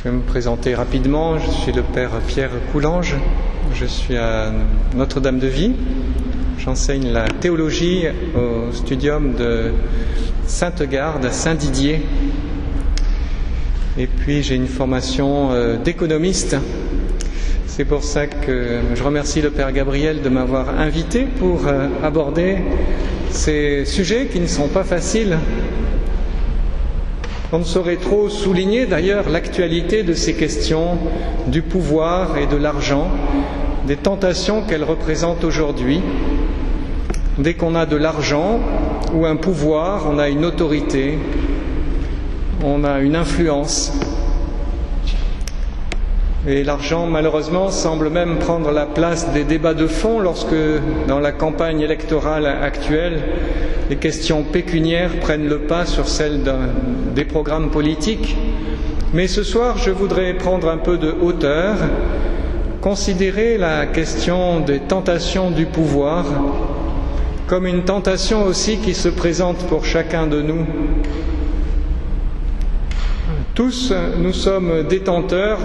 vais me présenter rapidement. Je suis le Père Pierre Coulange. Je suis à Notre-Dame-de-Vie. J'enseigne la théologie au studium de Sainte-Garde à Saint-Didier. Et puis j'ai une formation d'économiste. C'est pour ça que je remercie le Père Gabriel de m'avoir invité pour aborder ces sujets qui ne sont pas faciles. On ne saurait trop souligner d'ailleurs l'actualité de ces questions du pouvoir et de l'argent, des tentations qu'elles représentent aujourd'hui. Dès qu'on a de l'argent ou un pouvoir, on a une autorité, on a une influence. Et l'argent, malheureusement, semble même prendre la place des débats de fond lorsque, dans la campagne électorale actuelle, les questions pécuniaires prennent le pas sur celles des programmes politiques. Mais ce soir, je voudrais prendre un peu de hauteur, considérer la question des tentations du pouvoir comme une tentation aussi qui se présente pour chacun de nous. Tous, nous sommes détenteurs,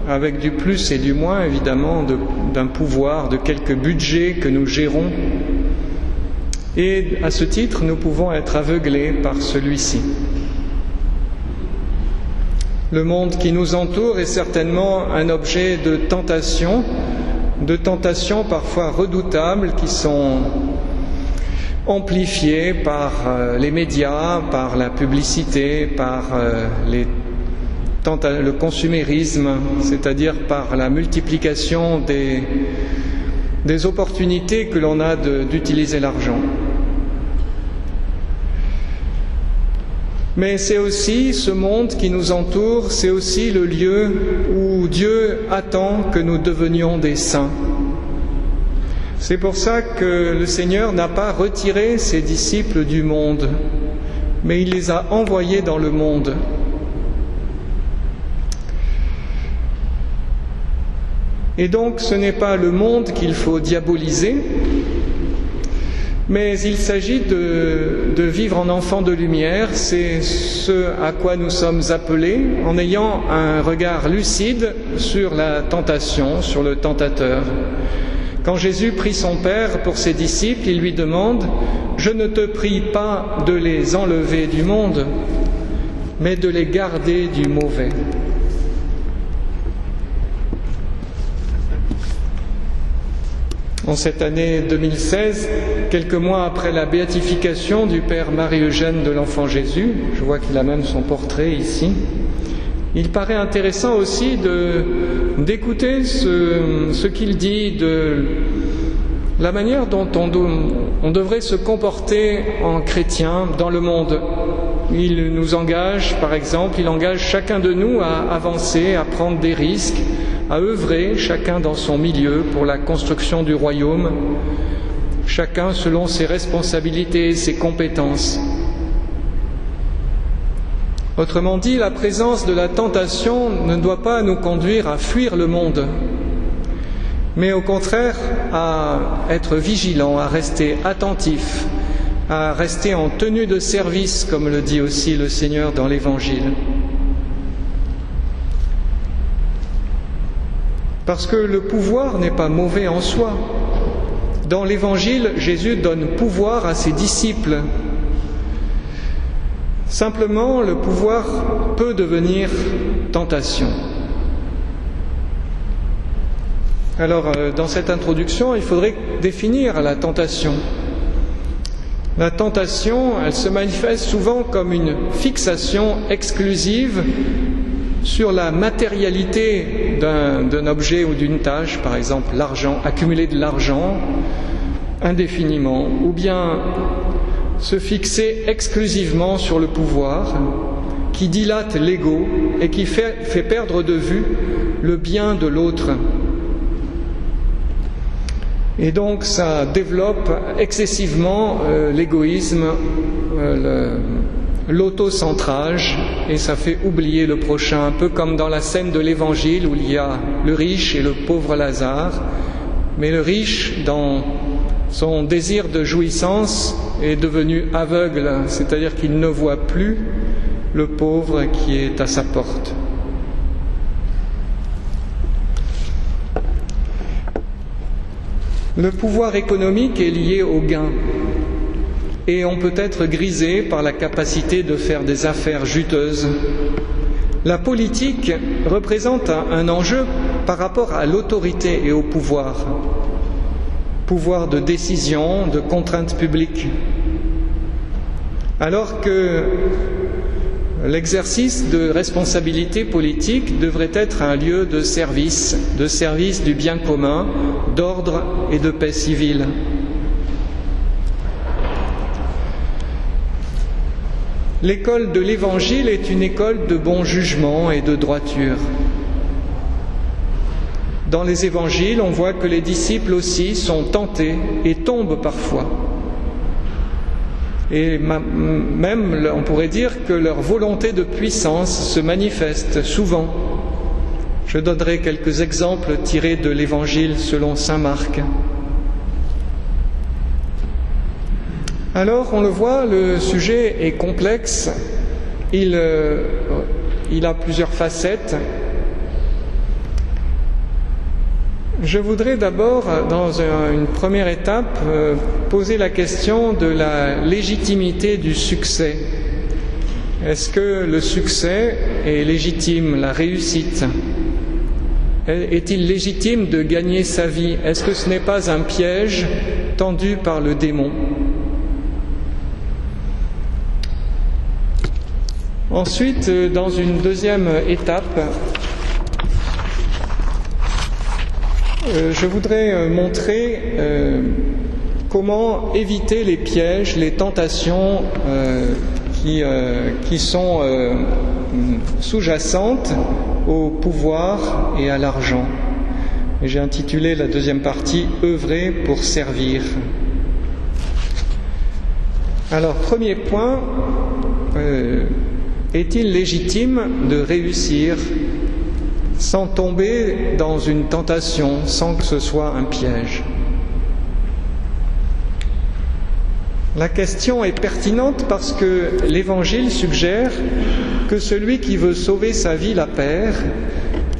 avec du plus et du moins évidemment, d'un pouvoir, de quelques budgets que nous gérons. Et à ce titre, nous pouvons être aveuglés par celui-ci. Le monde qui nous entoure est certainement un objet de tentations parfois redoutables qui sont amplifiées par les médias, par la publicité, par le consumérisme, c'est-à-dire par la multiplication des opportunités que l'on a d'utiliser l'argent. Mais c'est aussi ce monde qui nous entoure, c'est aussi le lieu où Dieu attend que nous devenions des saints. C'est pour ça que le Seigneur n'a pas retiré ses disciples du monde, mais il les a envoyés dans le monde. Et donc ce n'est pas le monde qu'il faut diaboliser, mais il s'agit de vivre en enfant de lumière. C'est ce à quoi nous sommes appelés en ayant un regard lucide sur la tentation, sur le tentateur. Quand Jésus prie son Père pour ses disciples, il lui demande « Je ne te prie pas de les enlever du monde, mais de les garder du mauvais. » En cette année 2016, quelques mois après la béatification du Père Marie-Eugène de l'Enfant Jésus, je vois qu'il a même son portrait ici, il paraît intéressant aussi d'écouter ce qu'il dit de la manière dont on devrait se comporter en chrétien dans le monde. Il nous engage, par exemple, il engage chacun de nous à avancer, à prendre des risques, à œuvrer, chacun dans son milieu, pour la construction du royaume, chacun selon ses responsabilités et ses compétences. Autrement dit, la présence de la tentation ne doit pas nous conduire à fuir le monde, mais au contraire à être vigilants, à rester attentifs, à rester en tenue de service, comme le dit aussi le Seigneur dans l'Évangile. Parce que le pouvoir n'est pas mauvais en soi. Dans l'Évangile, Jésus donne pouvoir à ses disciples. Simplement, le pouvoir peut devenir tentation. Alors, dans cette introduction, il faudrait définir la tentation. La tentation, elle se manifeste souvent comme une fixation exclusive sur la matérialité d'un objet ou d'une tâche, par exemple l'argent, accumuler de l'argent indéfiniment, ou bien se fixer exclusivement sur le pouvoir qui dilate l'ego et qui fait perdre de vue le bien de l'autre. Et donc ça développe excessivement l'égoïsme, l'autocentrage, et ça fait oublier le prochain, un peu comme dans la scène de l'Évangile où il y a le riche et le pauvre Lazare. Mais le riche, dans son désir de jouissance, est devenu aveugle, c'est-à-dire qu'il ne voit plus le pauvre qui est à sa porte. Le pouvoir économique est lié au gain et on peut être grisé par la capacité de faire des affaires juteuses. La politique représente un enjeu par rapport à l'autorité et au pouvoir de décision, de contrainte publique. Alors que l'exercice de responsabilité politique devrait être un lieu de service du bien commun, d'ordre et de paix civile. L'école de l'Évangile est une école de bon jugement et de droiture. Dans les Évangiles, on voit que les disciples aussi sont tentés et tombent parfois. Et même, on pourrait dire que leur volonté de puissance se manifeste souvent. Je donnerai quelques exemples tirés de l'Évangile selon saint Marc. Alors, on le voit, le sujet est complexe, il a plusieurs facettes. Je voudrais d'abord, dans une première étape, poser la question de la légitimité du succès. Est-ce que le succès est légitime, la réussite ? Est-il légitime de gagner sa vie ? Est-ce que ce n'est pas un piège tendu par le démon ? Ensuite, dans une deuxième étape, je voudrais montrer comment éviter les pièges, les tentations qui sont sous-jacentes au pouvoir et à l'argent. Et j'ai intitulé la deuxième partie « Œuvrer pour servir ». Alors, premier point, est-il légitime de réussir sans tomber dans une tentation, sans que ce soit un piège ? La question est pertinente parce que l'Évangile suggère que celui qui veut sauver sa vie la perd,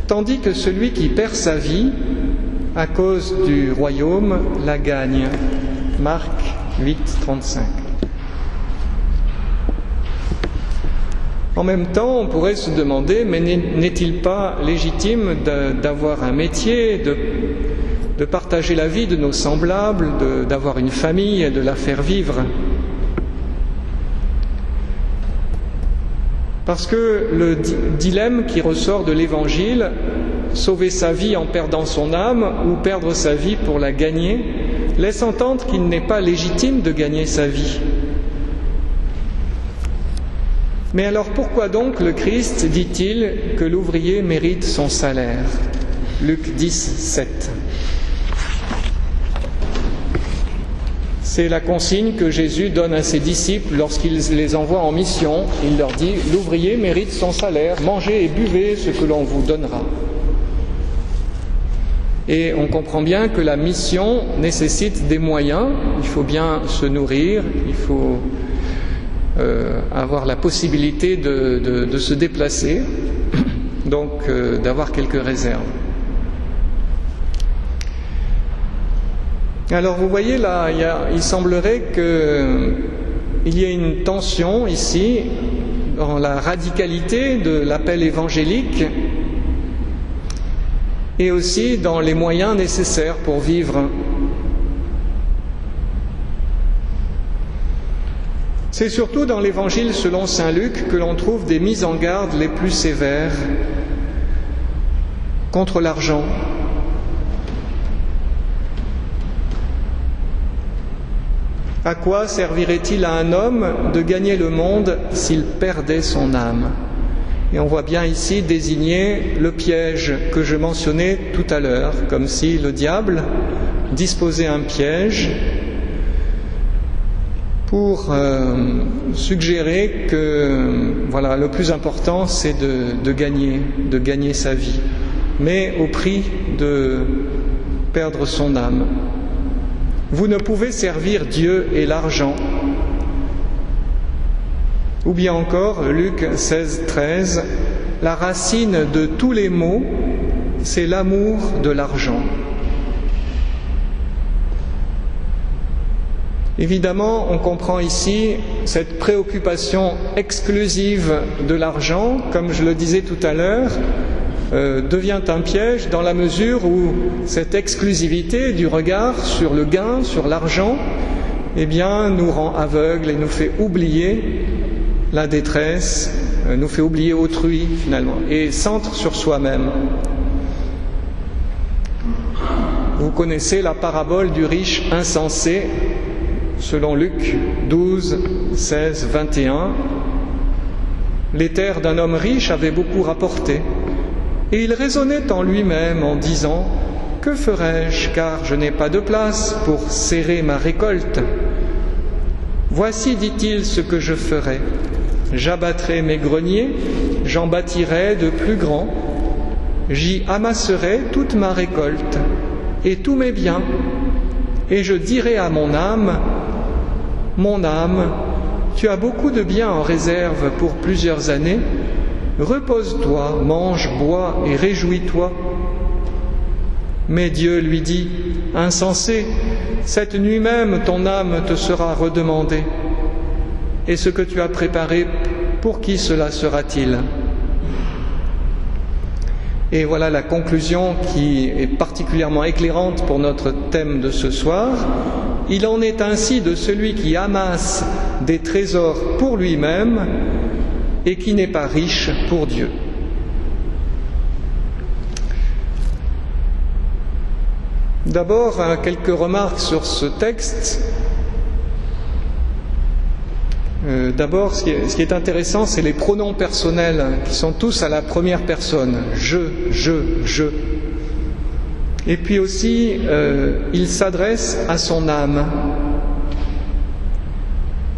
tandis que celui qui perd sa vie à cause du royaume la gagne. Marc 8, 35. En même temps, on pourrait se demander, mais n'est-il pas légitime d'avoir un métier, de partager la vie de nos semblables, d'avoir une famille et de la faire vivre ? Parce que le dilemme qui ressort de l'Évangile, sauver sa vie en perdant son âme ou perdre sa vie pour la gagner, laisse entendre qu'il n'est pas légitime de gagner sa vie. Mais alors pourquoi donc le Christ dit-il que l'ouvrier mérite son salaire ? Luc 10, 7. C'est la consigne que Jésus donne à ses disciples lorsqu'il les envoie en mission. Il leur dit « L'ouvrier mérite son salaire, mangez et buvez ce que l'on vous donnera ». Et on comprend bien que la mission nécessite des moyens, il faut bien se nourrir, il faut avoir la possibilité de se déplacer, donc d'avoir quelques réserves. Alors vous voyez là, il semblerait qu'il y ait une tension ici dans la radicalité de l'appel évangélique et aussi dans les moyens nécessaires pour vivre. C'est surtout dans l'Évangile selon saint Luc que l'on trouve des mises en garde les plus sévères contre l'argent. À quoi servirait-il à un homme de gagner le monde s'il perdait son âme ? Et on voit bien ici désigner le piège que je mentionnais tout à l'heure, comme si le diable disposait un piège pour suggérer que voilà, le plus important c'est de gagner sa vie, mais au prix de perdre son âme. Vous ne pouvez servir Dieu et l'argent. Ou bien encore, Luc 16, 13, la racine de tous les maux, c'est l'amour de l'argent. Évidemment, on comprend ici cette préoccupation exclusive de l'argent, comme je le disais tout à l'heure, devient un piège dans la mesure où cette exclusivité du regard sur le gain, sur l'argent, eh bien, nous rend aveugles et nous fait oublier la détresse, nous fait oublier autrui finalement, et centre sur soi-même. Vous connaissez la parabole du riche insensé, selon Luc 12, 16, 21. Les terres d'un homme riche avaient beaucoup rapporté, et il raisonnait en lui-même en disant « Que ferai-je, car je n'ai pas de place pour serrer ma récolte ? Voici, dit-il, ce que je ferai. J'abattrai mes greniers, j'en bâtirai de plus grands, j'y amasserai toute ma récolte et tous mes biens, et je dirai à mon âme, tu as beaucoup de biens en réserve pour plusieurs années, repose-toi, mange, bois et réjouis-toi. Mais Dieu lui dit, insensé, cette nuit même ton âme te sera redemandée. Et ce que tu as préparé, pour qui cela sera-t-il ? Et voilà la conclusion qui est particulièrement éclairante pour notre thème de ce soir. Il en est ainsi de celui qui amasse des trésors pour lui-même et qui n'est pas riche pour Dieu. D'abord, quelques remarques sur ce texte. D'abord, ce qui est intéressant, c'est les pronoms personnels qui sont tous à la première personne. Je. Et puis aussi, il s'adresse à son âme.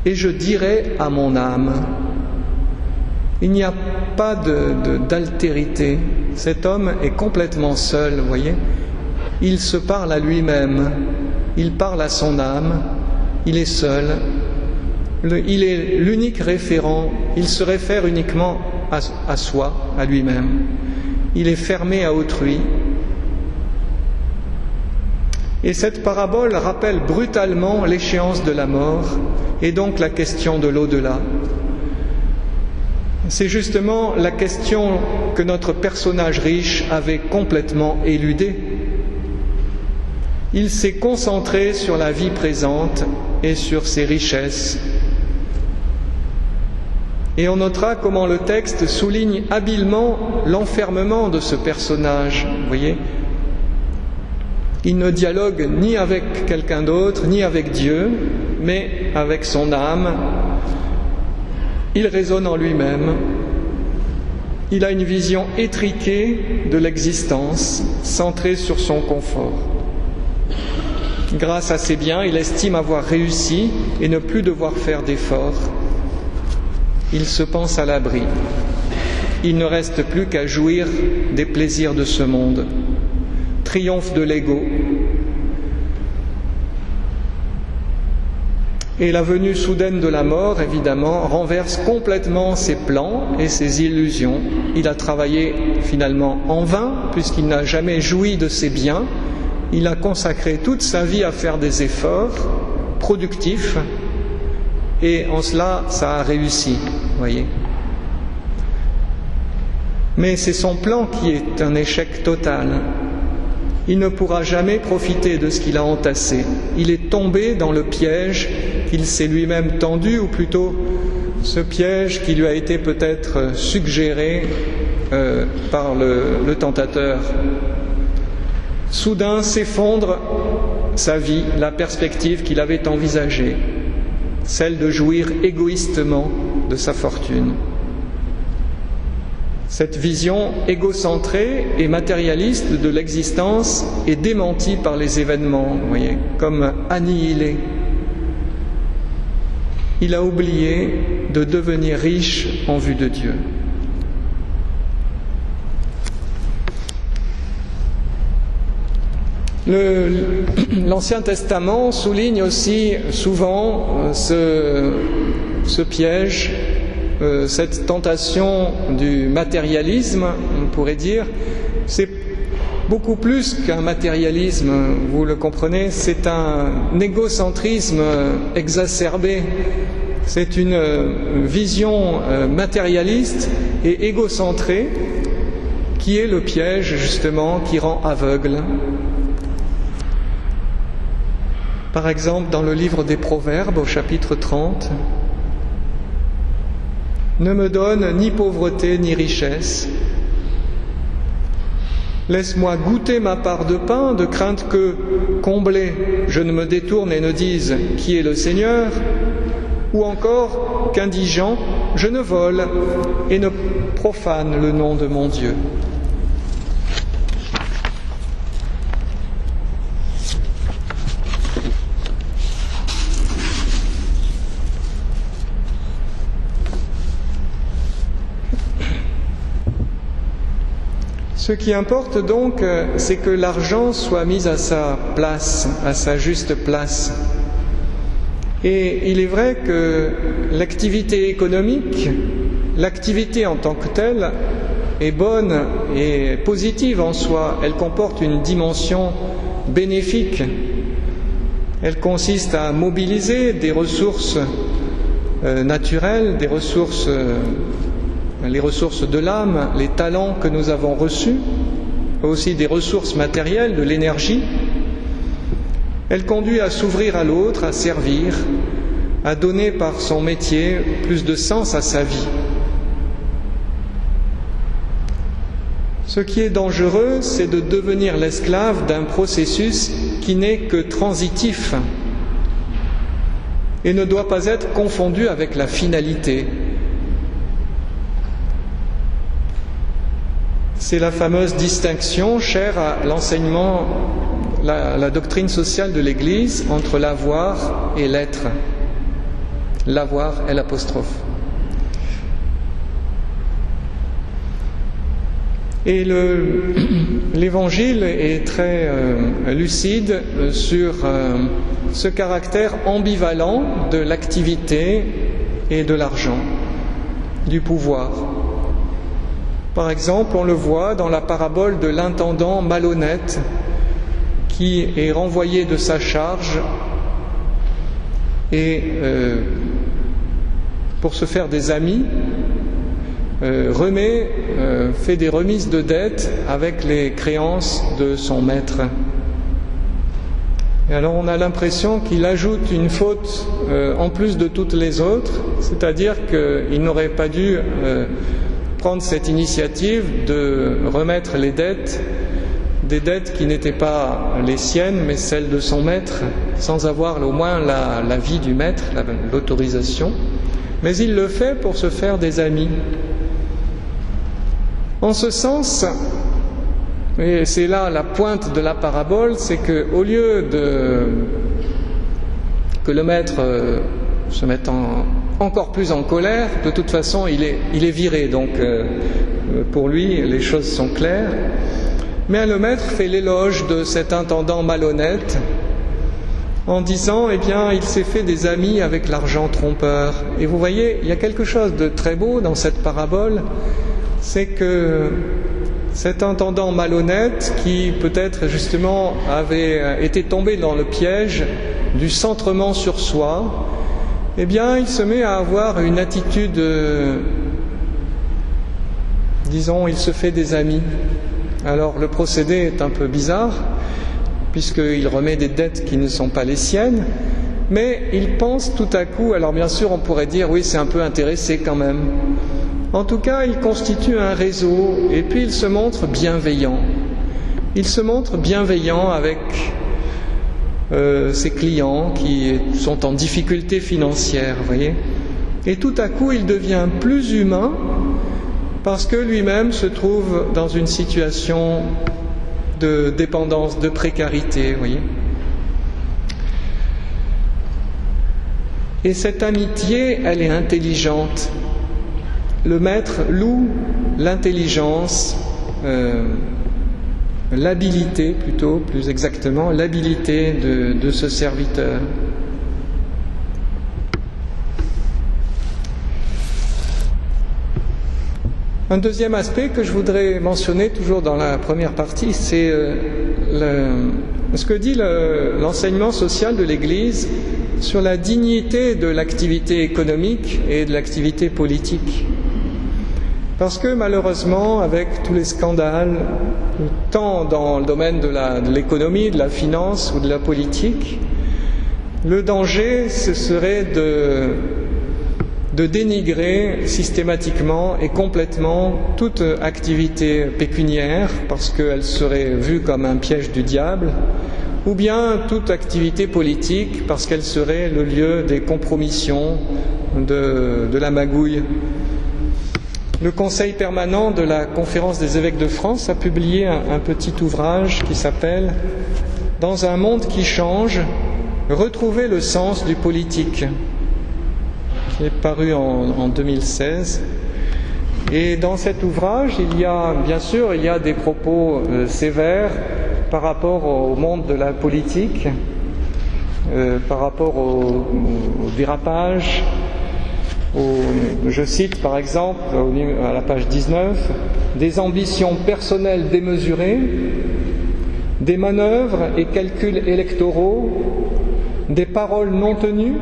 Et je dirai à mon âme. Il n'y a pas d'altérité. Cet homme est complètement seul, vous voyez. Il se parle à lui-même. Il parle à son âme. Il est seul. Il est l'unique référent, il se réfère uniquement à soi, à lui-même. Il est fermé à autrui. Et cette parabole rappelle brutalement l'échéance de la mort et donc la question de l'au-delà. C'est justement la question que notre personnage riche avait complètement éludée. Il s'est concentré sur la vie présente et sur ses richesses. Et on notera comment le texte souligne habilement l'enfermement de ce personnage. Vous voyez, il ne dialogue ni avec quelqu'un d'autre, ni avec Dieu, mais avec son âme. Il raisonne en lui-même. Il a une vision étriquée de l'existence, centrée sur son confort. Grâce à ses biens, il estime avoir réussi et ne plus devoir faire d'efforts. Il se pense à l'abri. Il ne reste plus qu'à jouir des plaisirs de ce monde. Triomphe de l'ego. Et la venue soudaine de la mort, évidemment, renverse complètement ses plans et ses illusions. Il a travaillé finalement en vain, puisqu'il n'a jamais joui de ses biens. Il a consacré toute sa vie à faire des efforts productifs, et en cela, ça a réussi, voyez. Mais c'est son plan qui est un échec total. Il ne pourra jamais profiter de ce qu'il a entassé. Il est tombé dans le piège qu'il s'est lui-même tendu, ou plutôt ce piège qui lui a été peut-être suggéré par le tentateur. Soudain s'effondre sa vie, la perspective qu'il avait envisagée, celle de jouir égoïstement de sa fortune. Cette vision égocentrée et matérialiste de l'existence est démentie par les événements, vous voyez, comme annihilée. Il a oublié de devenir riche en vue de Dieu. L'Ancien Testament souligne aussi souvent ce piège, cette tentation du matérialisme, on pourrait dire. C'est beaucoup plus qu'un matérialisme, vous le comprenez, c'est un égocentrisme exacerbé. C'est une vision matérialiste et égocentrée qui est le piège, justement, qui rend aveugle. Par exemple, dans le livre des Proverbes, au chapitre 30, « Ne me donne ni pauvreté ni richesse. Laisse-moi goûter ma part de pain, de crainte que, comblé, je ne me détourne et ne dise « Qui est le Seigneur ?» ou encore qu'indigent, je ne vole et ne profane le nom de mon Dieu. » Ce qui importe donc, c'est que l'argent soit mis à sa place, à sa juste place. Et il est vrai que l'activité économique, l'activité en tant que telle, est bonne et positive en soi. Elle comporte une dimension bénéfique. Elle consiste à mobiliser des ressources naturelles, des ressources les ressources de l'âme, les talents que nous avons reçus, aussi des ressources matérielles, de l'énergie. Elle conduit à s'ouvrir à l'autre, à servir, à donner par son métier plus de sens à sa vie. Ce qui est dangereux, c'est de devenir l'esclave d'un processus qui n'est que transitif et ne doit pas être confondu avec la finalité. C'est la fameuse distinction chère à l'enseignement, la doctrine sociale de l'Église entre l'avoir et l'être. L'avoir est l'apostrophe. Et l'Évangile est très lucide sur ce caractère ambivalent de l'activité et de l'argent, du pouvoir. Par exemple, on le voit dans la parabole de l'intendant malhonnête qui est renvoyé de sa charge et pour se faire des amis, fait des remises de dettes avec les créances de son maître. Et alors on a l'impression qu'il ajoute une faute en plus de toutes les autres, c'est-à-dire qu'il n'aurait pas dû prendre cette initiative de remettre les dettes, des dettes qui n'étaient pas les siennes mais celles de son maître, sans avoir au moins l'avis du maître, l'autorisation. Mais il le fait pour se faire des amis. En ce sens, et c'est là la pointe de la parabole, c'est qu'au lieu que le maître se mette encore plus en colère, de toute façon il est viré, donc pour lui les choses sont claires, mais le maître fait l'éloge de cet intendant malhonnête en disant, eh bien, il s'est fait des amis avec l'argent trompeur. Et vous voyez, il y a quelque chose de très beau dans cette parabole, c'est que cet intendant malhonnête, qui peut-être justement avait été tombé dans le piège du centrement sur soi, eh bien, il se met à avoir une attitude, disons, il se fait des amis. Alors, le procédé est un peu bizarre, puisqu'il remet des dettes qui ne sont pas les siennes, mais il pense tout à coup, alors bien sûr on pourrait dire oui c'est un peu intéressé quand même, en tout cas il constitue un réseau et puis il se montre bienveillant. Il se montre bienveillant avec ses clients qui sont en difficulté financière, vous voyez. Et tout à coup il devient plus humain parce que lui-même se trouve dans une situation de dépendance, de précarité, vous voyez. Et cette amitié, elle est intelligente. Le maître loue l'intelligence, l'habilité plutôt, plus exactement, l'habilité de ce serviteur. Un deuxième aspect que je voudrais mentionner, toujours dans la première partie, c'est ce que dit l'enseignement social de l'Église sur la dignité de l'activité économique et de l'activité politique. Parce que malheureusement, avec tous les scandales, tant dans le domaine de l'économie, de la finance ou de la politique, le danger, ce serait de dénigrer systématiquement et complètement toute activité pécuniaire, parce qu'elle serait vue comme un piège du diable, ou bien toute activité politique, parce qu'elle serait le lieu des compromissions, de la magouille. Le Conseil permanent de la Conférence des évêques de France a publié un petit ouvrage qui s'appelle « Dans un monde qui change, retrouver le sens du politique », qui est paru en 2016. Et dans cet ouvrage, il y a des propos sévères par rapport au monde de la politique, par rapport au dérapage. Je cite par exemple à la page 19, des ambitions personnelles démesurées, des manœuvres et calculs électoraux, des paroles non tenues,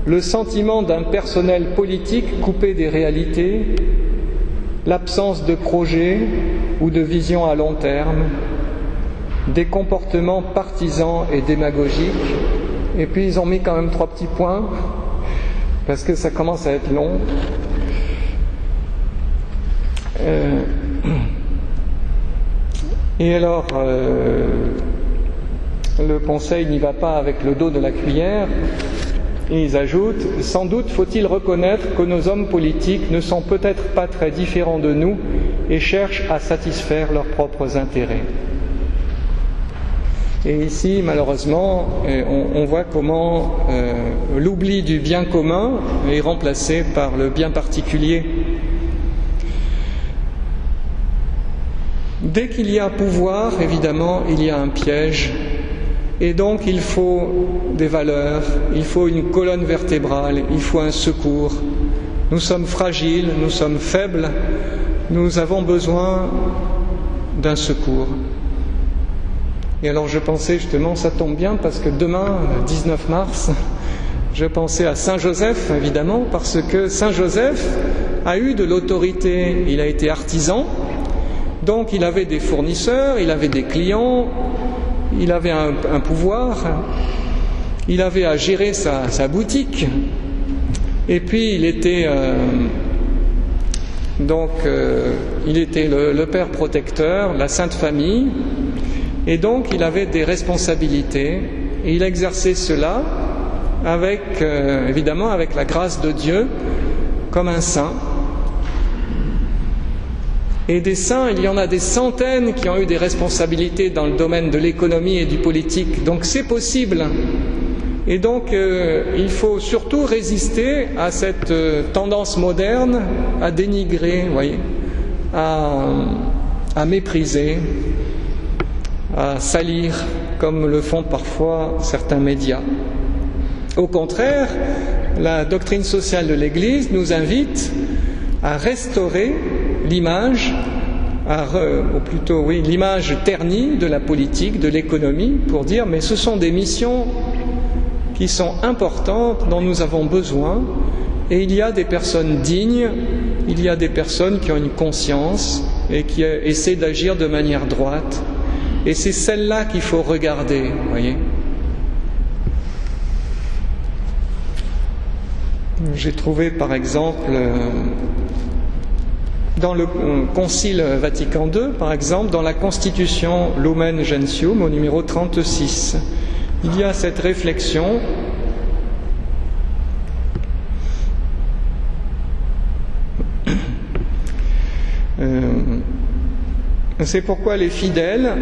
le sentiment d'un personnel politique coupé des réalités, l'absence de projet ou de vision à long terme, des comportements partisans et démagogiques. Et puis ils ont mis quand même 3 petits points, parce que ça commence à être long. Et alors, le Conseil n'y va pas avec le dos de la cuillère, et ils ajoutent « Sans doute faut-il reconnaître que nos hommes politiques ne sont peut-être pas très différents de nous et cherchent à satisfaire leurs propres intérêts. » Et ici, malheureusement, on voit comment l'oubli du bien commun est remplacé par le bien particulier. Dès qu'il y a pouvoir, évidemment, il y a un piège. Et donc, il faut des valeurs, il faut une colonne vertébrale, il faut un secours. Nous sommes fragiles, nous sommes faibles, nous avons besoin d'un secours. Et alors je pensais justement, ça tombe bien parce que demain, 19 mars, je pensais à Saint Joseph évidemment, parce que Saint Joseph a eu de l'autorité, il a été artisan, donc il avait des fournisseurs, il avait des clients, il avait un pouvoir, il avait à gérer sa boutique, et puis il était le père protecteur, la Sainte Famille. Et donc, il avait des responsabilités, et il exerçait cela évidemment avec la grâce de Dieu, comme un saint. Et des saints, il y en a des centaines qui ont eu des responsabilités dans le domaine de l'économie et du politique. Donc c'est possible. Et donc, il faut surtout résister à cette tendance moderne à dénigrer, à mépriser, à salir, comme le font parfois certains médias. Au contraire, la doctrine sociale de l'Église nous invite à restaurer l'image, l'image ternie de la politique, de l'économie, pour dire mais ce sont des missions qui sont importantes, dont nous avons besoin, et il y a des personnes dignes, il y a des personnes qui ont une conscience et qui essaient d'agir de manière droite. Et c'est celle-là qu'il faut regarder, voyez. J'ai trouvé par exemple dans le Concile Vatican II, par exemple, dans la Constitution Lumen Gentium au numéro 36, il y a cette réflexion c'est pourquoi les fidèles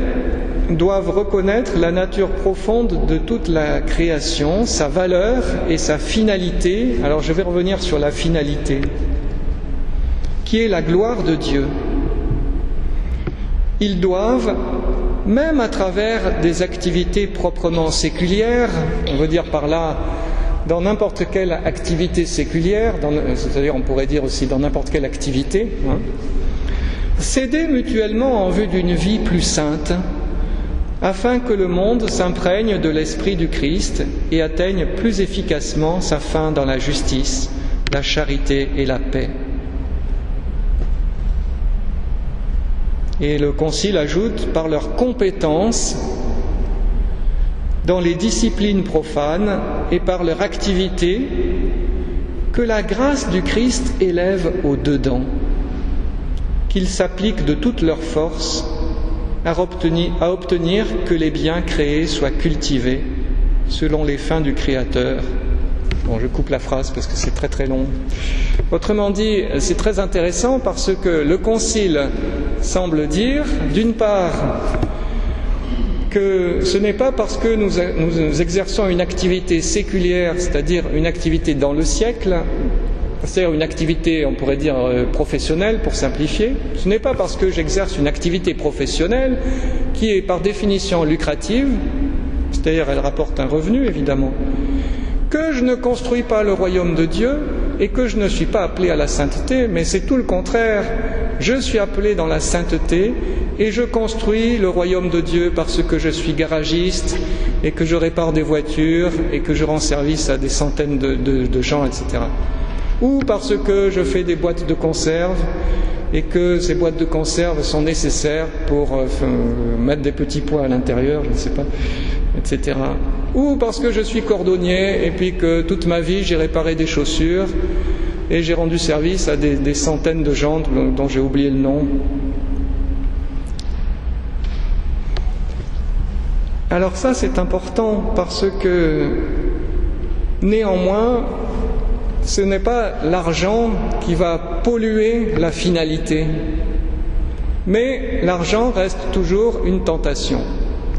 doivent reconnaître la nature profonde de toute la création, sa valeur et sa finalité. Alors je vais revenir sur la finalité, qui est la gloire de Dieu. Ils doivent, même à travers des activités proprement séculières, on veut dire par là dans n'importe quelle activité séculière, c'est-à-dire on pourrait dire aussi dans n'importe quelle activité, s'aider mutuellement en vue d'une vie plus sainte, afin que le monde s'imprègne de l'esprit du Christ et atteigne plus efficacement sa fin dans la justice, la charité et la paix. Et le Concile ajoute, par leur compétence dans les disciplines profanes et par leur activité, que la grâce du Christ élève au-dedans, qu'ils s'appliquent de toute leur force à obtenir que les biens créés soient cultivés selon les fins du Créateur. Bon, je coupe la phrase parce que c'est très très long. Autrement dit, c'est très intéressant parce que le Concile semble dire, d'une part, que ce n'est pas parce que nous exerçons une activité séculière, c'est-à-dire une activité dans le siècle, c'est-à-dire une activité, on pourrait dire, professionnelle, pour simplifier, ce n'est pas parce que j'exerce une activité professionnelle qui est par définition lucrative, c'est-à-dire elle rapporte un revenu évidemment, que je ne construis pas le royaume de Dieu et que je ne suis pas appelé à la sainteté, mais c'est tout le contraire. Je suis appelé dans la sainteté et je construis le royaume de Dieu parce que je suis garagiste et que je répare des voitures et que je rends service à des centaines de gens, etc. Ou parce que je fais des boîtes de conserve et que ces boîtes de conserve sont nécessaires pour mettre des petits pois à l'intérieur, je ne sais pas, etc. Ou parce que je suis cordonnier et puis que toute ma vie j'ai réparé des chaussures et j'ai rendu service à des centaines de gens dont j'ai oublié le nom. Alors ça c'est important parce que néanmoins ce n'est pas l'argent qui va polluer la finalité, mais l'argent reste toujours une tentation,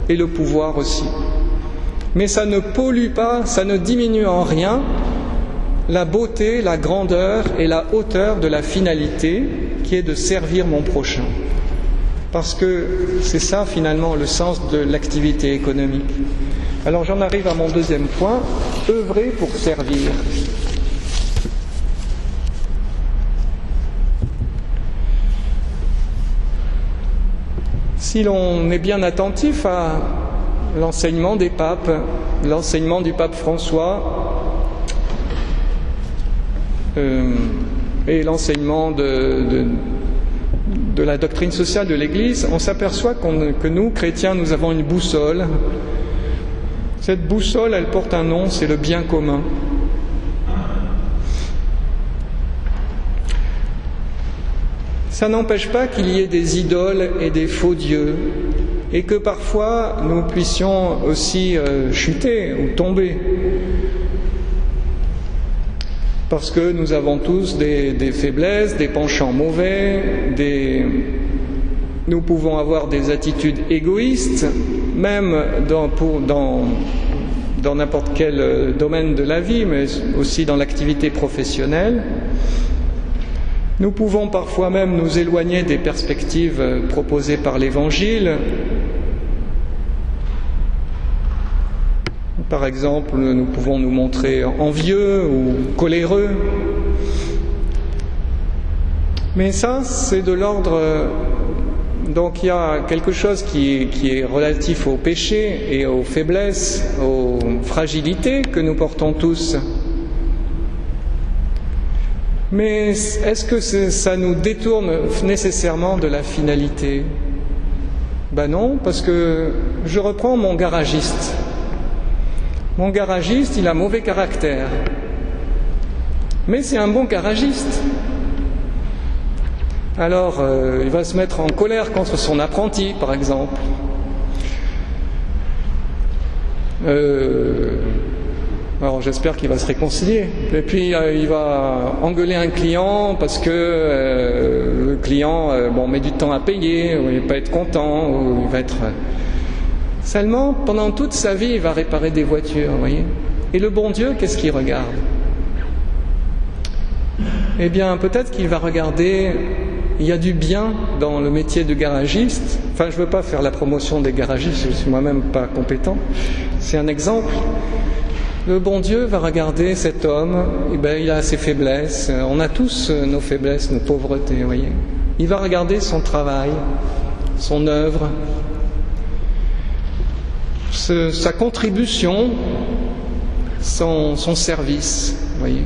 et le pouvoir aussi. Mais ça ne pollue pas, ça ne diminue en rien la beauté, la grandeur et la hauteur de la finalité qui est de servir mon prochain. Parce que c'est ça finalement le sens de l'activité économique. Alors j'en arrive à mon deuxième point, œuvrer pour servir. Si l'on est bien attentif à l'enseignement des papes, l'enseignement du pape François et l'enseignement de la doctrine sociale de l'Église, on s'aperçoit que nous, chrétiens, nous avons une boussole. Cette boussole, elle porte un nom, c'est le bien commun. Ça n'empêche pas qu'il y ait des idoles et des faux dieux, et que parfois nous puissions aussi chuter ou tomber, parce que nous avons tous des faiblesses, des penchants mauvais, nous pouvons avoir des attitudes égoïstes, même dans n'importe quel domaine de la vie, mais aussi dans l'activité professionnelle. Nous pouvons parfois même nous éloigner des perspectives proposées par l'Évangile. Par exemple, nous pouvons nous montrer envieux ou coléreux. Mais ça, c'est de l'ordre... Donc il y a quelque chose qui est relatif au péché et aux faiblesses, aux fragilités que nous portons tous. Mais est-ce que ça nous détourne nécessairement de la finalité ? Ben non, parce que je reprends mon garagiste. Mon garagiste, il a mauvais caractère. Mais c'est un bon garagiste. Alors, il va se mettre en colère contre son apprenti, par exemple. Alors j'espère qu'il va se réconcilier. Et puis il va engueuler un client parce que le client met du temps à payer, ou il va pas être content, ou il va être... Seulement, pendant toute sa vie, il va réparer des voitures, vous voyez. Et le bon Dieu, qu'est-ce qu'il regarde ? Eh bien, peut-être qu'il va regarder... Il y a du bien dans le métier de garagiste. Enfin, je ne veux pas faire la promotion des garagistes, je ne suis moi-même pas compétent. C'est un exemple. Le bon Dieu va regarder cet homme, et il a ses faiblesses, on a tous nos faiblesses, nos pauvretés, vous voyez. Il va regarder son travail, son œuvre, sa contribution, son service, vous voyez.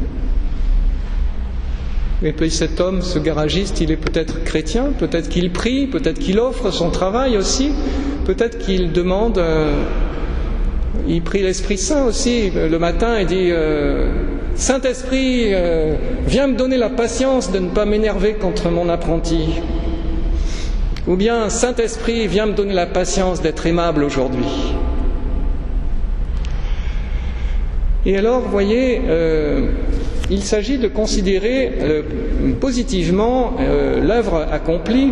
Et puis cet homme, ce garagiste, il est peut-être chrétien, peut-être qu'il prie, peut-être qu'il offre son travail aussi, peut-être qu'il demande, il prie l'Esprit Saint aussi, le matin il dit « Saint-Esprit, viens me donner la patience de ne pas m'énerver contre mon apprenti ». Ou bien « Saint-Esprit, viens me donner la patience d'être aimable aujourd'hui ». Et alors, vous voyez, il s'agit de considérer positivement l'œuvre accomplie.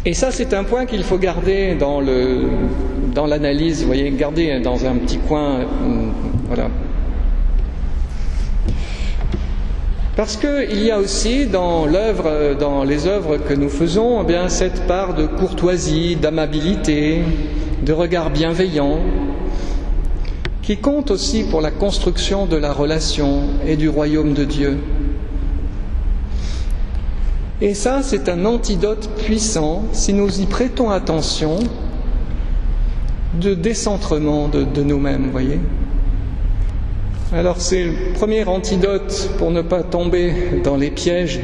Et ça, c'est un point qu'il faut garder dans l'analyse, vous voyez, garder dans un petit coin, voilà. Parce qu'il y a aussi dans les œuvres que nous faisons, eh bien, cette part de courtoisie, d'amabilité, de regard bienveillant, qui compte aussi pour la construction de la relation et du royaume de Dieu. Et ça, c'est un antidote puissant, si nous y prêtons attention, de décentrement de nous-mêmes, vous voyez. Alors c'est le premier antidote pour ne pas tomber dans les pièges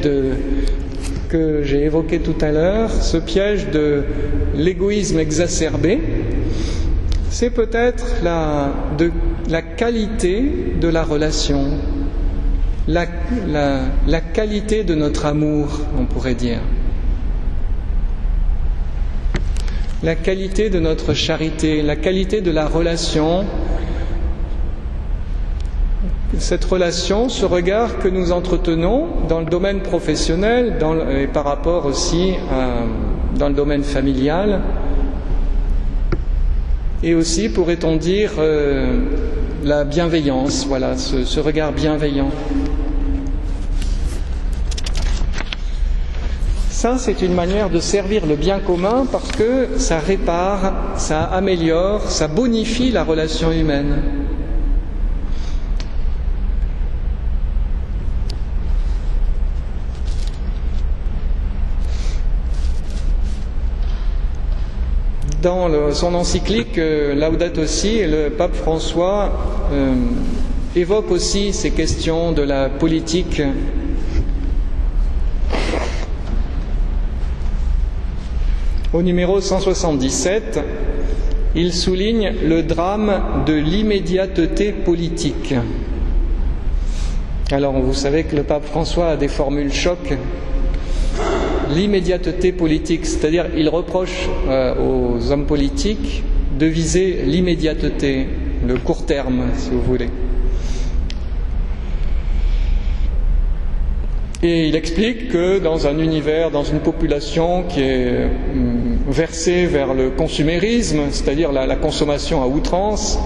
que j'ai évoqués tout à l'heure, ce piège de l'égoïsme exacerbé. C'est peut-être la qualité de la relation, la qualité de notre amour, on pourrait dire, la qualité de notre charité, la qualité de la relation, cette relation, ce regard que nous entretenons dans le domaine professionnel et par rapport aussi dans le domaine familial. Et aussi, pourrait-on dire, la bienveillance, voilà, ce regard bienveillant. Ça, c'est une manière de servir le bien commun parce que ça répare, ça améliore, ça bonifie la relation humaine. Dans son encyclique Laudato Si, le pape François évoque aussi ces questions de la politique. Au numéro 177, il souligne le drame de l'immédiateté politique. Alors, vous savez que le pape François a des formules choc. L'immédiateté politique, c'est-à-dire il reproche aux hommes politiques de viser l'immédiateté, le court terme, si vous voulez. Et il explique que dans un univers, dans une population qui est versée vers le consumérisme, c'est-à-dire la consommation à outrance,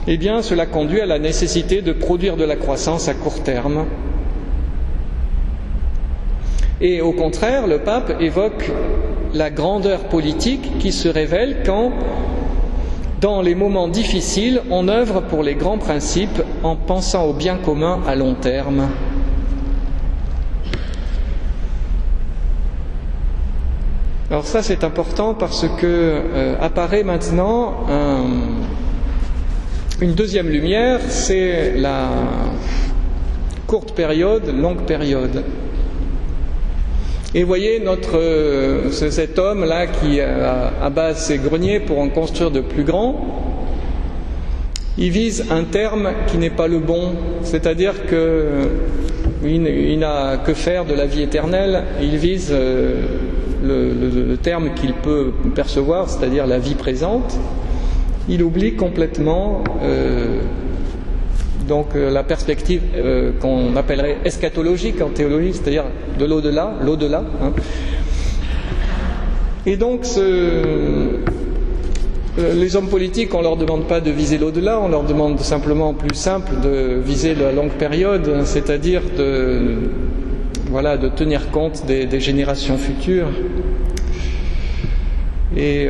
eh bien cela conduit à la nécessité de produire de la croissance à court terme. Et au contraire, le pape évoque la grandeur politique qui se révèle quand, dans les moments difficiles, on œuvre pour les grands principes en pensant au bien commun à long terme. Alors ça, c'est important parce que apparaît maintenant une deuxième lumière, c'est la courte période, longue période. Et vous voyez, cet homme-là qui abat ses greniers pour en construire de plus grands, il vise un terme qui n'est pas le bon, c'est-à-dire qu'il n'a que faire de la vie éternelle, il vise le terme qu'il peut percevoir, c'est-à-dire la vie présente. Il oublie complètement donc la perspective qu'on appellerait eschatologique en théologie, c'est-à-dire de l'au-delà, hein. Et donc les hommes politiques, on ne leur demande pas de viser l'au-delà, on leur demande simplement, plus simple, de viser la longue période, c'est-à-dire de tenir compte des générations futures. Et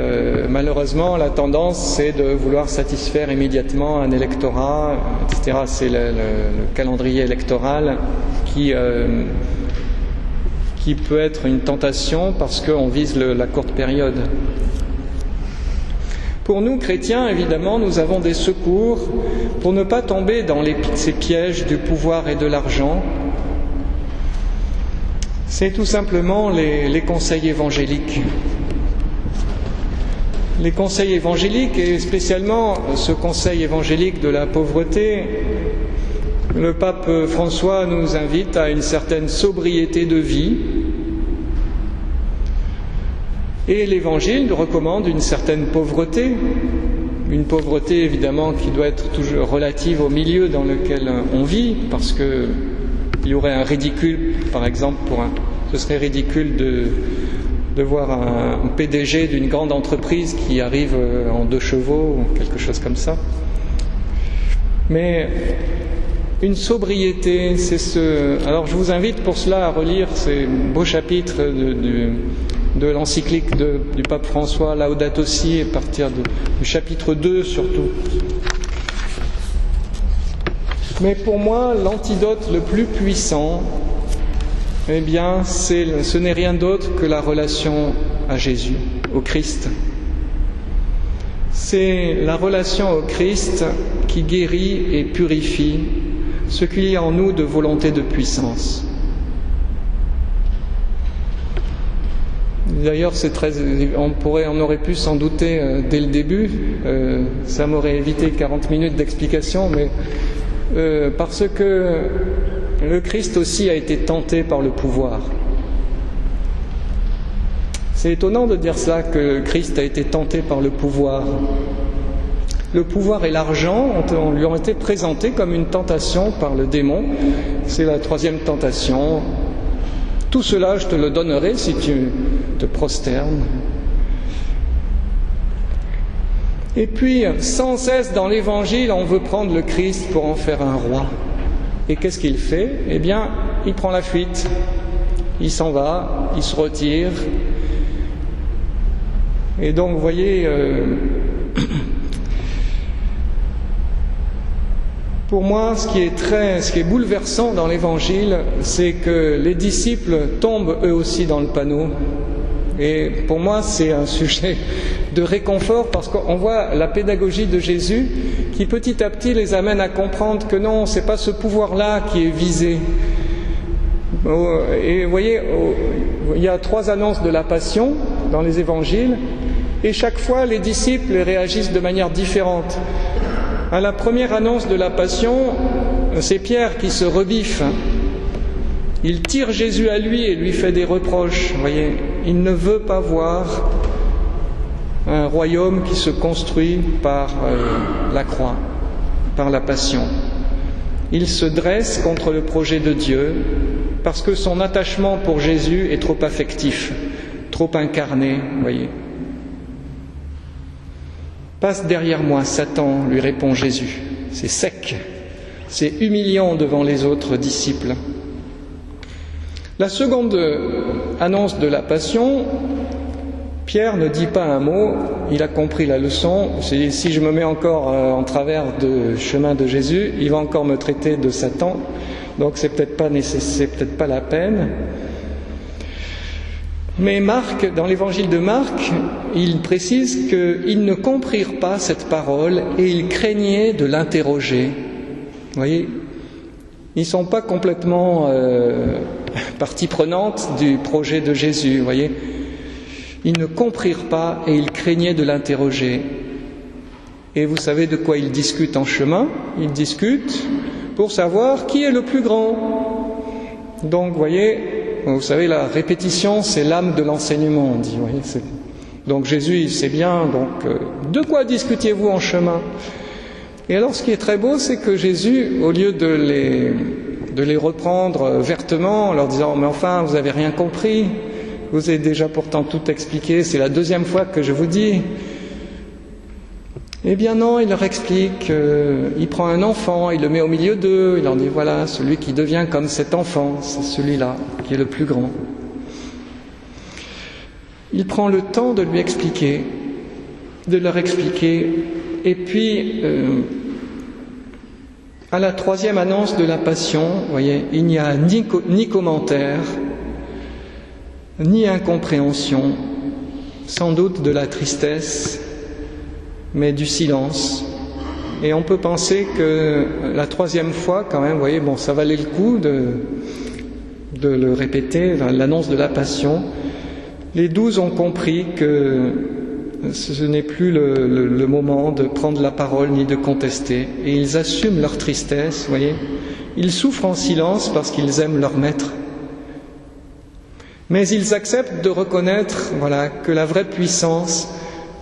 malheureusement, la tendance, c'est de vouloir satisfaire immédiatement un électorat, etc. C'est le calendrier électoral qui peut être une tentation parce qu'on vise la courte période. Pour nous, chrétiens, évidemment, nous avons des secours pour ne pas tomber dans ces pièges du pouvoir et de l'argent. C'est tout simplement les conseils évangéliques. Les conseils évangéliques, et spécialement ce conseil évangélique de la pauvreté, le pape François nous invite à une certaine sobriété de vie, et l'Évangile recommande une certaine pauvreté, une pauvreté évidemment qui doit être toujours relative au milieu dans lequel on vit, parce qu'il y aurait un ridicule, par exemple, ce serait ridicule de voir un PDG d'une grande entreprise qui arrive en 2 chevaux ou quelque chose comme ça. Mais une sobriété, Alors je vous invite pour cela à relire ces beaux chapitres de l'encyclique du pape François, Laudato Si, à partir du chapitre 2 surtout. Mais pour moi, l'antidote le plus puissant, eh bien, ce n'est rien d'autre que la relation à Jésus, au Christ. C'est la relation au Christ qui guérit et purifie ce qu'il y a en nous de volonté de puissance. D'ailleurs, on aurait pu s'en douter dès le début, ça m'aurait évité 40 minutes d'explication, mais parce que le Christ aussi a été tenté par le pouvoir. C'est étonnant de dire cela, que le Christ a été tenté par le pouvoir. Le pouvoir et l'argent lui ont été présentés comme une tentation par le démon. C'est la 3e tentation. Tout cela, je te le donnerai si tu te prosternes. Et puis, sans cesse dans l'Évangile, on veut prendre le Christ pour en faire un roi. Et qu'est-ce qu'il fait ? Eh bien, il prend la fuite. Il s'en va, il se retire. Et donc, vous voyez, pour moi, ce qui est bouleversant dans l'Évangile, c'est que les disciples tombent eux aussi dans le panneau. Et pour moi, c'est un sujet de réconfort parce qu'on voit la pédagogie de Jésus qui petit à petit les amène à comprendre que non, c'est pas ce pouvoir-là qui est visé. Et vous voyez, il y a 3 annonces de la Passion dans les Évangiles, et chaque fois les disciples réagissent de manière différente. À la première annonce de la Passion, c'est Pierre qui se rebiffe. Il tire Jésus à lui et lui fait des reproches. Vous voyez, il ne veut pas voir un royaume qui se construit par la croix, par la Passion. Il se dresse contre le projet de Dieu parce que son attachement pour Jésus est trop affectif, trop incarné, vous voyez. « Passe derrière moi, Satan, lui répond Jésus. » C'est sec, c'est humiliant devant les autres disciples. La seconde annonce de la Passion, Pierre ne dit pas un mot, il a compris la leçon. Si je me mets encore en travers du chemin de Jésus, il va encore me traiter de Satan, donc c'est peut-être pas la peine. Mais Marc, dans l'évangile de Marc, il précise qu'ils ne comprirent pas cette parole et ils craignaient de l'interroger. Vous voyez, ils ne sont pas complètement partie prenante du projet de Jésus, vous voyez. Ils ne comprirent pas et ils craignaient de l'interroger. Et vous savez de quoi ils discutent en chemin ? Ils discutent pour savoir qui est le plus grand. Donc, vous voyez, vous savez, la répétition, c'est l'âme de l'enseignement, on dit. Vous voyez, donc Jésus, il sait bien, donc de quoi discutiez-vous en chemin ? Et alors, ce qui est très beau, c'est que Jésus, au lieu de les reprendre vertement en leur disant « Mais enfin, vous n'avez rien compris, vous avez déjà pourtant tout expliqué, c'est la 2e fois que je vous dis. » Eh bien non, il leur explique, il prend un enfant, il le met au milieu d'eux, il leur dit « Voilà, celui qui devient comme cet enfant, c'est celui-là qui est le plus grand. » il prend le temps de lui expliquer, de leur expliquer. Et puis, à la troisième annonce de la Passion, vous voyez, il n'y a ni commentaire, ni incompréhension, sans doute de la tristesse, mais du silence. Et on peut penser que la troisième fois, quand même, vous voyez, bon, ça valait le coup de le répéter, l'annonce de la Passion. Les 12 ont compris que ce n'est plus le moment de prendre la parole ni de contester. Et ils assument leur tristesse, vous voyez. Ils souffrent en silence parce qu'ils aiment leur maître. Mais ils acceptent de reconnaître, voilà, que la vraie puissance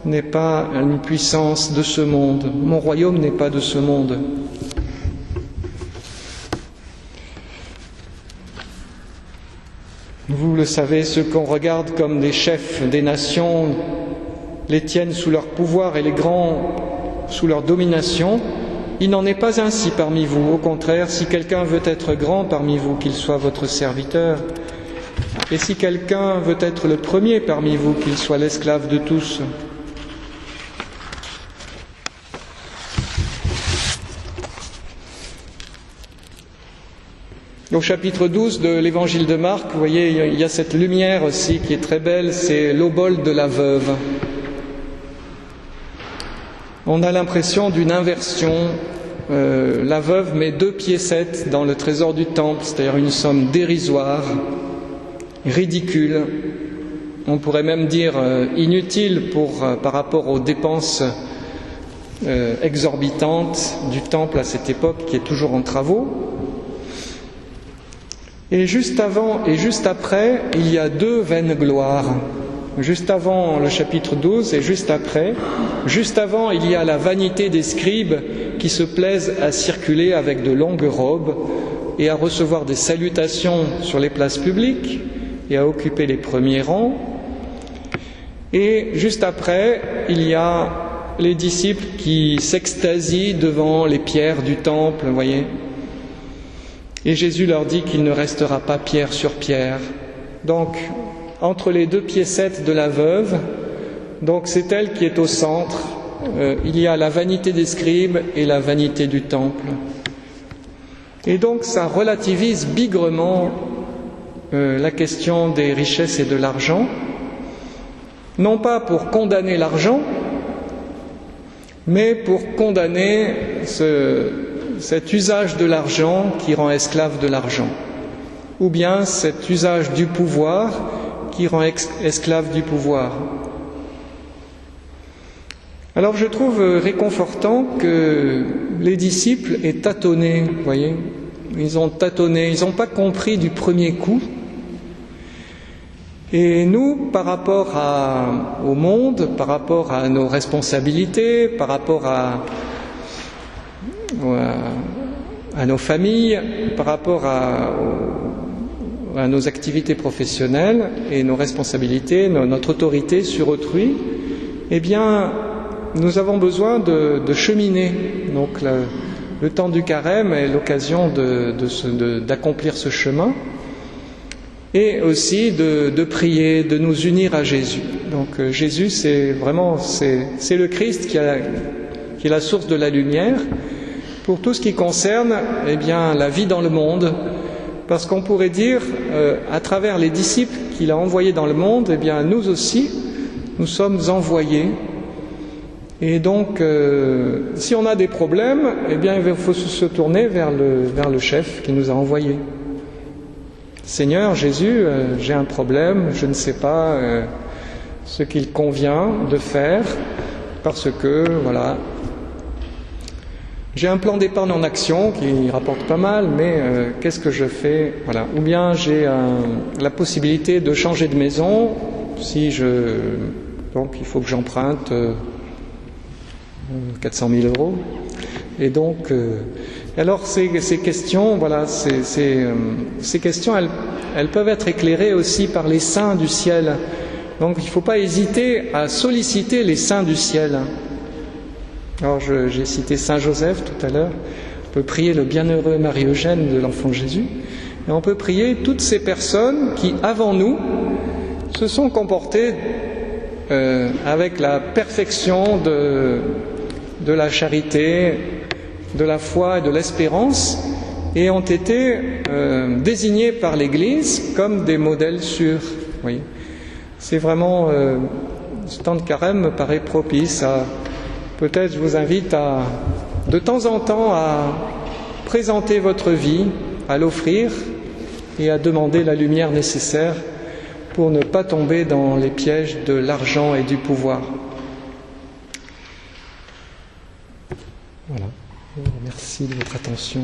n'est pas une puissance de ce monde. Mon royaume n'est pas de ce monde. Vous le savez, ceux qu'on regarde comme des chefs des nations les tiennent sous leur pouvoir et les grands sous leur domination. Il n'en est pas ainsi parmi vous. Au contraire, si quelqu'un veut être grand parmi vous, qu'il soit votre serviteur. Et si quelqu'un veut être le premier parmi vous, qu'il soit l'esclave de tous. Au chapitre 12 de l'évangile de Marc, vous voyez, il y a cette lumière aussi qui est très belle, c'est l'obole de la veuve. On a l'impression d'une inversion. La veuve met 2 piécettes dans le trésor du temple, c'est-à-dire une somme dérisoire, ridicule, on pourrait même dire inutile par rapport aux dépenses exorbitantes du temple à cette époque qui est toujours en travaux. Et juste avant et juste après, il y a 2 vaines gloires. Juste avant le chapitre 12 et juste après. Juste avant, il y a la vanité des scribes qui se plaisent à circuler avec de longues robes et à recevoir des salutations sur les places publiques et à occuper les premiers rangs. Et juste après, il y a les disciples qui s'extasient devant les pierres du temple, vous voyez. Et Jésus leur dit qu'il ne restera pas pierre sur pierre. Donc, entre les 2 piécettes de la veuve, donc c'est elle qui est au centre, il y a la vanité des scribes et la vanité du temple. Et donc ça relativise bigrement la question des richesses et de l'argent, non pas pour condamner l'argent, mais pour condamner cet usage de l'argent qui rend esclave de l'argent, ou bien cet usage du pouvoir qui rend esclave du pouvoir. Alors je trouve réconfortant que les disciples aient tâtonné, vous voyez, ils ont tâtonné, ils n'ont pas compris du premier coup. Et nous, par rapport au monde, par rapport à nos responsabilités, par rapport à nos familles, par rapport à nos activités professionnelles et nos responsabilités, notre autorité sur autrui, eh bien, nous avons besoin de cheminer. Donc, le temps du carême est l'occasion d'accomplir ce chemin et aussi de prier, de nous unir à Jésus. Donc, Jésus, c'est le Christ qui est la source de la lumière pour tout ce qui concerne, eh bien, la vie dans le monde. Parce qu'on pourrait dire, à travers les disciples qu'il a envoyés dans le monde, eh bien, nous aussi, nous sommes envoyés. Et donc, si on a des problèmes, eh bien, il faut se tourner vers le chef qui nous a envoyés. Seigneur Jésus, j'ai un problème, je ne sais pas ce qu'il convient de faire, parce que, voilà, j'ai un plan d'épargne en action qui rapporte pas mal, mais qu'est-ce que je fais? Voilà. Ou bien j'ai la possibilité de changer de maison, donc il faut que j'emprunte 400 000 €. Et donc, alors ces questions, voilà, ces questions, elles peuvent être éclairées aussi par les saints du ciel. Donc il ne faut pas hésiter à solliciter les saints du ciel. Alors j'ai cité Saint Joseph tout à l'heure. On peut prier le bienheureux Marie-Eugène de l'Enfant Jésus. Et on peut prier toutes ces personnes qui, avant nous, se sont comportés avec la perfection de la charité, de la foi et de l'espérance, et ont été désignés par l'Église comme des modèles sûrs. Oui. C'est vraiment, ce temps de carême me paraît propice à, peut-être je vous invite à, de temps en temps, à présenter votre vie, à l'offrir et à demander la lumière nécessaire pour ne pas tomber dans les pièges de l'argent et du pouvoir. Voilà. Merci de votre attention.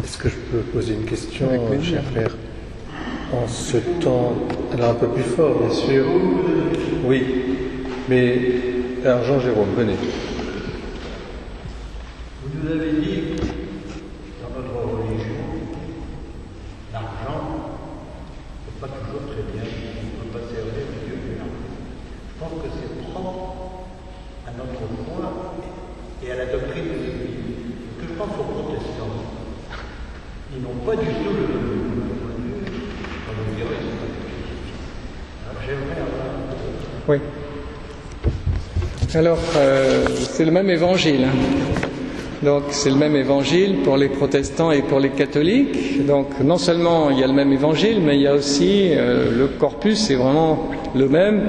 Est-ce que je peux poser une question, cher frère? En ce temps, alors un peu plus fort, bien sûr. Oui, mais alors Jean-Jérôme, venez. Vous nous avez dit, dans notre religion, l'argent n'est pas toujours très bien, on ne peut pas servir Dieu de l'argent. Je pense que c'est propre à notre foi et à la doctrine de l'Église. Ce que je pense aux protestants, ils n'ont pas du tout le point de vue, comme vous direz, ils sont pas du tout. Alors j'aimerais avoir un peu... Oui. Alors, c'est le même évangile. Donc, c'est le même évangile pour les protestants et pour les catholiques. Donc, non seulement il y a le même évangile, mais il y a aussi le corpus, c'est vraiment le même.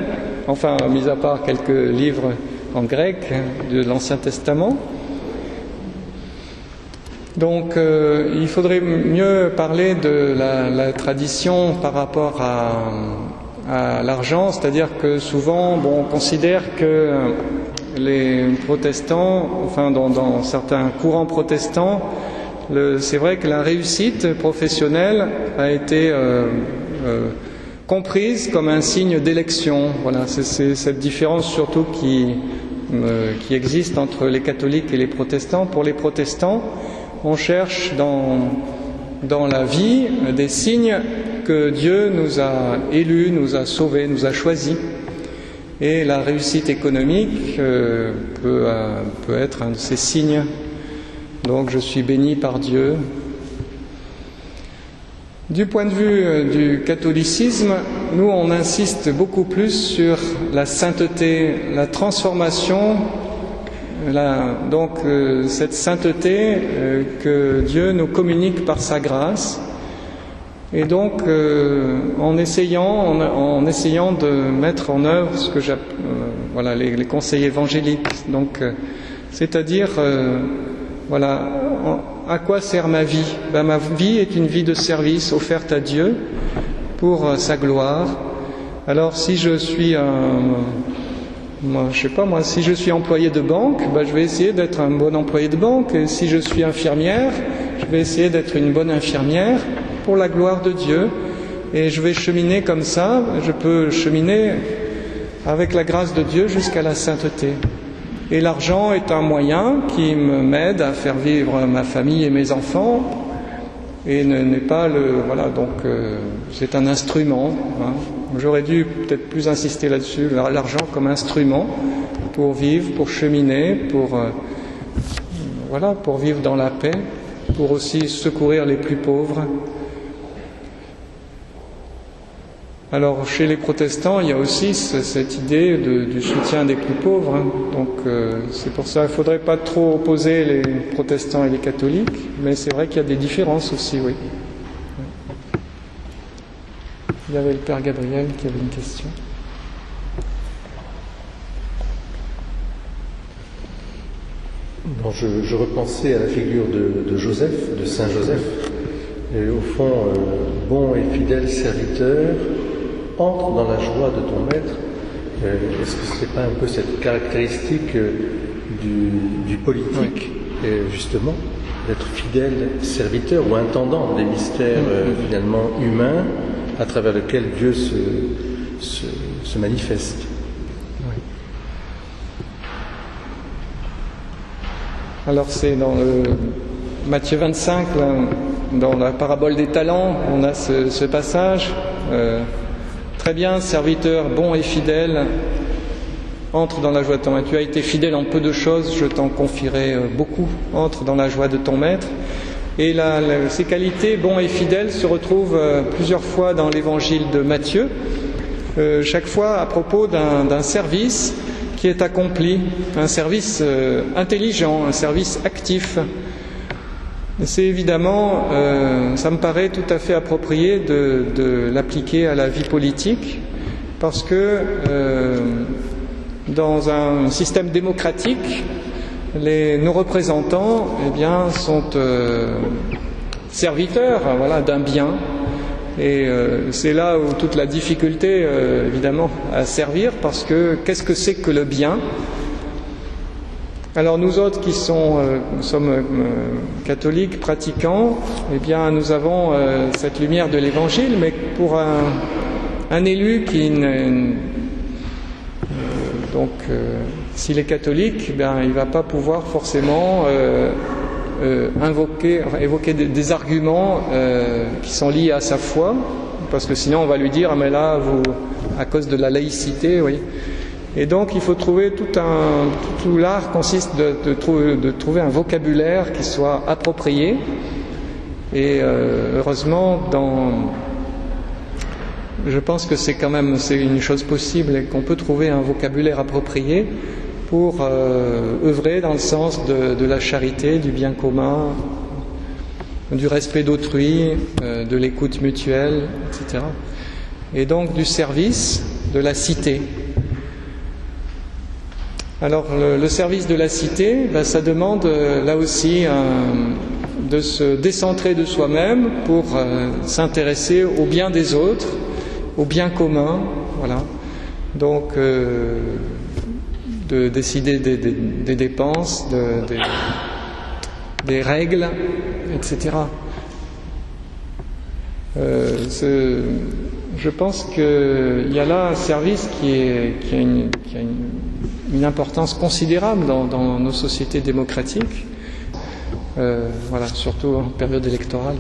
Enfin, mis à part quelques livres en grec de l'Ancien Testament. Donc, il faudrait mieux parler de la tradition par rapport à l'argent, c'est-à-dire que souvent, on considère que les protestants, enfin dans certains courants protestants, c'est vrai que la réussite professionnelle a été comprise comme un signe d'élection. Voilà, c'est cette différence surtout qui existe entre les catholiques et les protestants. Pour les protestants, on cherche dans la vie des signes que Dieu nous a élus, nous a sauvés, nous a choisis. Et la réussite économique peut être un de ces signes. Donc je suis béni par Dieu. Du point de vue du catholicisme, nous on insiste beaucoup plus sur la sainteté, la transformation. Donc cette sainteté que Dieu nous communique par sa grâce, et donc en essayant de mettre en œuvre ce que j'appelle les conseils évangéliques. Donc c'est-à-dire à quoi sert ma vie? Ma vie est une vie de service offerte à Dieu pour sa gloire. Alors si je suis si je suis employé de banque, je vais essayer d'être un bon employé de banque. Et si je suis infirmière, je vais essayer d'être une bonne infirmière pour la gloire de Dieu. Et je vais cheminer comme ça. Je peux cheminer avec la grâce de Dieu jusqu'à la sainteté. Et l'argent est un moyen qui m'aide à faire vivre ma famille et mes enfants. Et n'est pas c'est un instrument. J'aurais dû peut-être plus insister là-dessus, l'argent comme instrument pour vivre, pour cheminer, pour vivre dans la paix, pour aussi secourir les plus pauvres. Alors chez les protestants, il y a aussi cette idée du soutien des plus pauvres. Donc c'est pour ça qu'il ne faudrait pas trop opposer les protestants et les catholiques, mais c'est vrai qu'il y a des différences aussi, oui. Il y avait le Père Gabriel qui avait une question. Bon, je repensais à la figure de Joseph, de Saint Joseph, et au fond, bon et fidèle serviteur, entre dans la joie de ton maître. Est-ce que ce n'est pas un peu cette caractéristique du politique, justement, d'être fidèle serviteur ou intendant des mystères finalement humains à travers lesquels Dieu se manifeste? Oui. Alors c'est dans Matthieu 25, là, dans la parabole des talents, on a ce passage. Très bien, serviteur bon et fidèle, entre dans la joie de ton maître. Tu as été fidèle en peu de choses, je t'en confierai beaucoup. Entre dans la joie de ton maître. Et ces qualités, bon et fidèle, se retrouvent plusieurs fois dans l'évangile de Matthieu, chaque fois à propos d'un service qui est accompli, un service intelligent, un service actif. C'est évidemment, ça me paraît tout à fait approprié de l'appliquer à la vie politique, parce que dans un système démocratique, nos représentants, eh bien, sont serviteurs, voilà, d'un bien. Et c'est là où toute la difficulté, évidemment, à servir, parce que qu'est-ce que c'est que le bien? Alors nous autres qui sommes catholiques, pratiquants, eh bien nous avons cette lumière de l'Évangile, mais pour un élu qui s'il est catholique, eh bien, il ne va pas pouvoir forcément évoquer des arguments qui sont liés à sa foi, parce que sinon on va lui dire ah mais là à cause de la laïcité, oui. Et donc il faut trouver tout l'art consiste de trouver un vocabulaire qui soit approprié. Et heureusement, je pense que c'est une chose possible et qu'on peut trouver un vocabulaire approprié pour œuvrer dans le sens de la charité, du bien commun, du respect d'autrui, de l'écoute mutuelle, etc. Et donc du service de la cité. Alors le service de la cité, ça demande là aussi de se décentrer de soi-même pour s'intéresser au bien des autres, au bien commun, voilà. Donc de décider des dépenses, des règles, etc. Je pense qu'il y a là un service qui a une importance considérable dans nos sociétés démocratiques, voilà, surtout en période électorale.